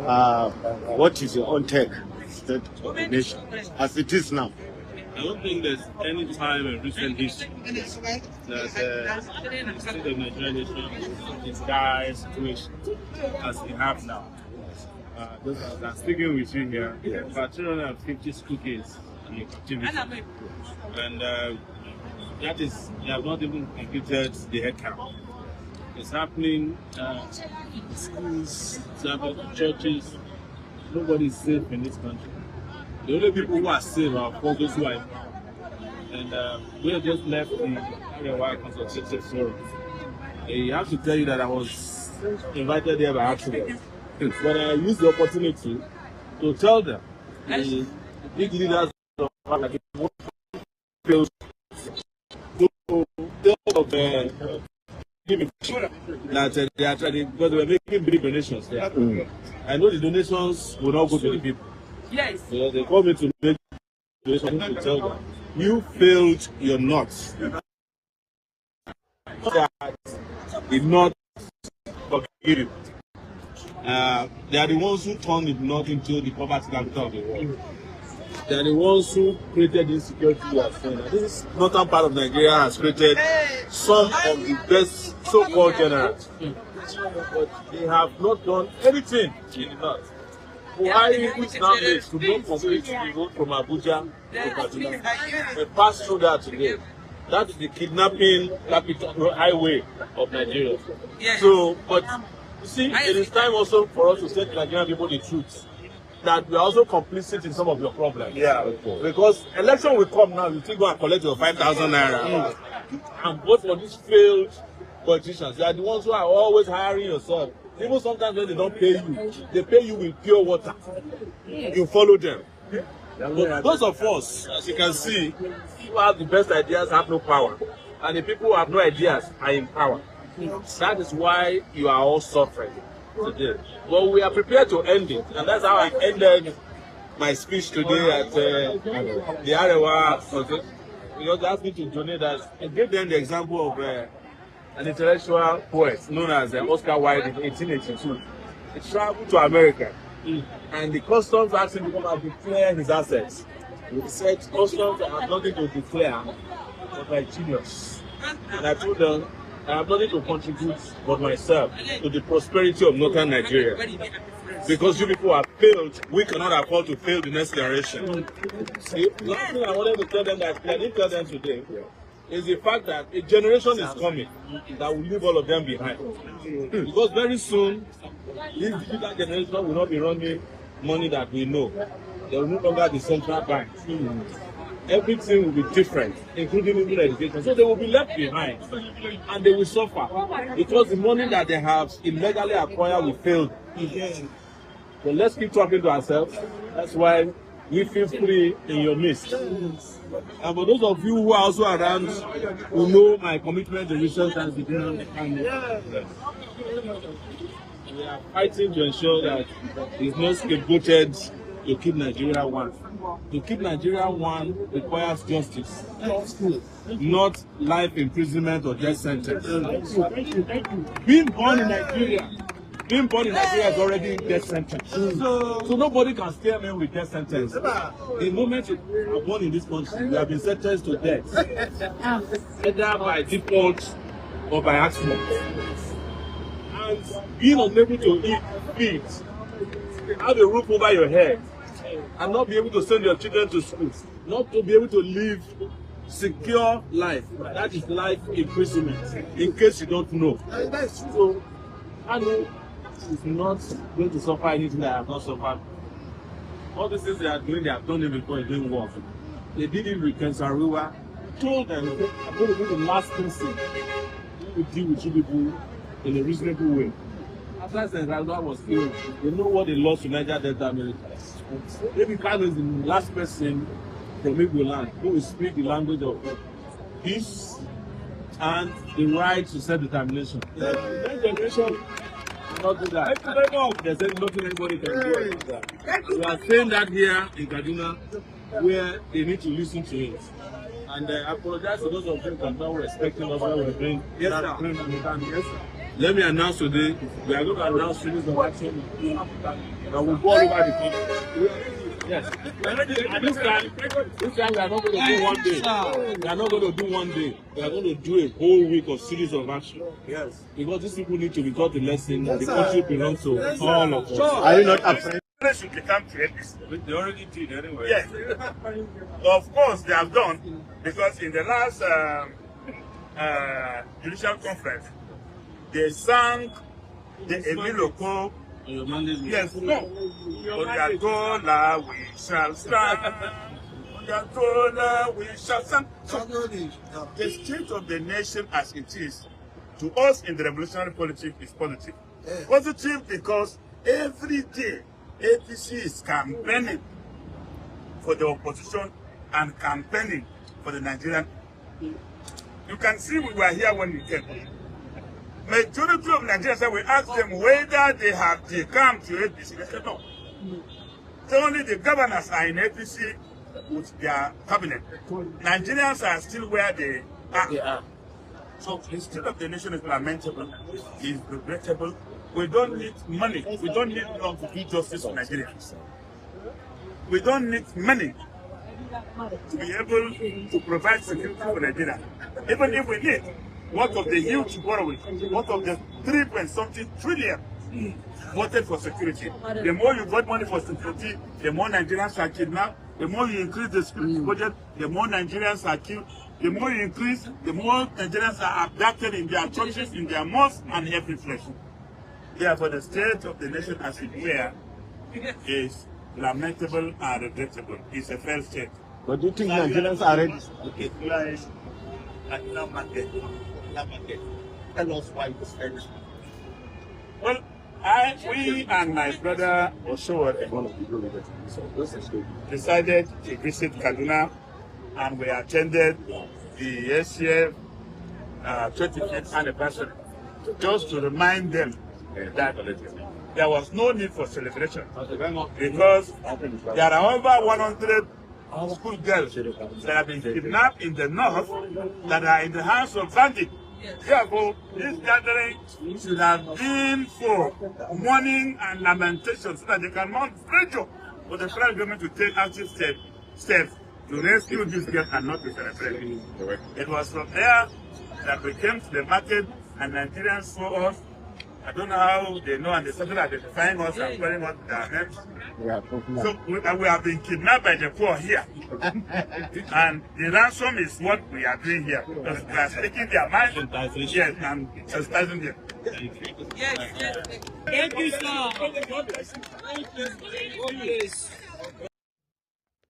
what is your own take state of the nation as it is now? I don't think there's any time in recent history that the state of Nigerian nation is dire situation as we have now. I'm speaking with you here. About 350 school kids in captivity, and that is, they have not even completed the head count. It's happening in schools, it's happening in churches. Nobody is safe in this country. The only people who are safe are those who are in power. And we have just left the area consultative forum. I have to tell you that I was invited there by accident. But I used the opportunity to tell them, the big leaders of the field, that they are trying, because they were making big donations there. I know the donations will not go to the people. Yes. So they called me to make donations to tell them, you failed your nuts. That did not forgive you. They are the ones who turned the north into the poverty capital of the world. They are the ones who created insecurity you are saying. This northern part of Nigeria has created some of the best so-called generals. But they have not done anything in the north. Buhari, which now makes to not complete the road from Abuja to Kaduna. We passed through that today. That is the kidnapping capital highway of Nigeria. So, but you see, it is time also for us to say to Nigerian people the truth, that we are also complicit in some of your problems. Yeah, because election will come now, you still go and collect your 5,000 naira and vote for these failed politicians. They are the ones who are always hiring yourself. Even sometimes when they don't pay you, they pay you with pure water. You follow them. But those of us, as you can see, who have the best ideas have no power, and the people who have no ideas are in power. That is why you are all suffering today. But we are prepared to end it, and that's how I ended my speech today at the Arewa. Because they asked me to donate that. I gave them the example of an intellectual poet known as Oscar Wilde in 1882. He traveled to America, and the customs asked him to come and declare his assets. He said, customs have nothing to declare but my genius. And I told them, I have nothing to contribute but myself to the prosperity of northern Nigeria. Because you people have failed, we cannot afford to fail the next generation. See, last thing I wanted to tell them that I didn't tell them today is the fact that a generation is coming that will leave all of them behind. Because very soon, this digital generation will not be running money that we know. They will no longer be central banks. Everything will be different, including even education. So they will be left behind and they will suffer because the money that they have illegally acquired will fail. So let's keep talking to ourselves. That's why we feel free in your midst. And for those of you who are also around, who know my commitment to research and development, we are fighting to ensure that it's not scapegoated to keep Nigeria one. To keep Nigeria one requires justice, not life imprisonment or death sentence. Being born in Nigeria is already death sentence. So nobody can scare me with death sentence. The moment you are born in this country, you have been sentenced to death, either by default or by accident. And being unable to eat, have a roof over your head, and not be able to send your children to school, not to be able to live secure life. That is life imprisonment, in case you don't know. So, I know is not going to suffer anything that I have not suffered. All the things they are doing, they have done it before in doing work. They did it with Kensariwa. Told them, I'm going to be the last person who will deal with you people in a reasonable way. After Kensariwa was killed, they know what they lost to Niger Delta militants. Maybe Kano is the last person from Igbo land who will speak the language of peace and the right to self-determination. The next generation will not do that. They said nothing anybody can do about that. We are saying that here in Kaduna, where they need to listen to it. And I apologize to those of you who are not respecting us when we're doing that. Yes, sir. Let me announce today, we are going to announce series of action that will go all over the country. Yes. And this time we are not going to do one day. We are not going to do one day. We are going to do a whole week of series of action. Yes. Because these people need to be taught a lesson. The country belongs to all of us. Are you not afraid? They should become creators. They already did anyway. Yes. Of course, they have done, because in the last judicial conference, they sang the Emiloko. Yes, no. Oyatola, we shall stand. Oyatola, we shall stand. So, the state of the nation as it is, to us in the revolutionary politics, is positive. Positive because every day, APC is campaigning for the opposition and campaigning for the Nigerian. You can see we were here when we came. Majority of Nigerians, we asked them whether they come to APC. They said no. So only the governors are in APC with their cabinet. Nigerians are still where they are. So instead of the nation is lamentable, is regrettable. We don't need money. We don't need law to do justice for Nigerians. We don't need money to be able to provide security for Nigeria. Even if we need, what of the huge borrowing, what of the 3-point-something trillion voted for security? The more you vote money for security, the more Nigerians are kidnapped. The more you increase the security budget, the more Nigerians are killed. The more you increase, the more Nigerians are abducted in their churches, in their mosques, and every place. Therefore, the state of the nation as it were is lamentable and regrettable. It's a failed state. But do you think Nigerians are ready? Okay, Tell us why you said. well, we and my brother Sowore decided to visit Kaduna, and we attended the ACF 25th anniversary, just to remind them that there was no need for celebration, because there are over 100 school girls that have been kidnapped in the north that are in the hands of bandits. Therefore, this gathering should have been for mourning and lamentation, so that they can mount pressure for the federal government to take active steps to rescue these girls and not to celebrate. It was from there that we came to the market, and Nigerians saw us. I don't know how they know, and they started identifying us and calling us their names. So we have been kidnapped by the poor here. And the ransom is what we are doing here. Because we are taking their mind, yes, and chastising them. Yes. Thank you, sir. Thank you.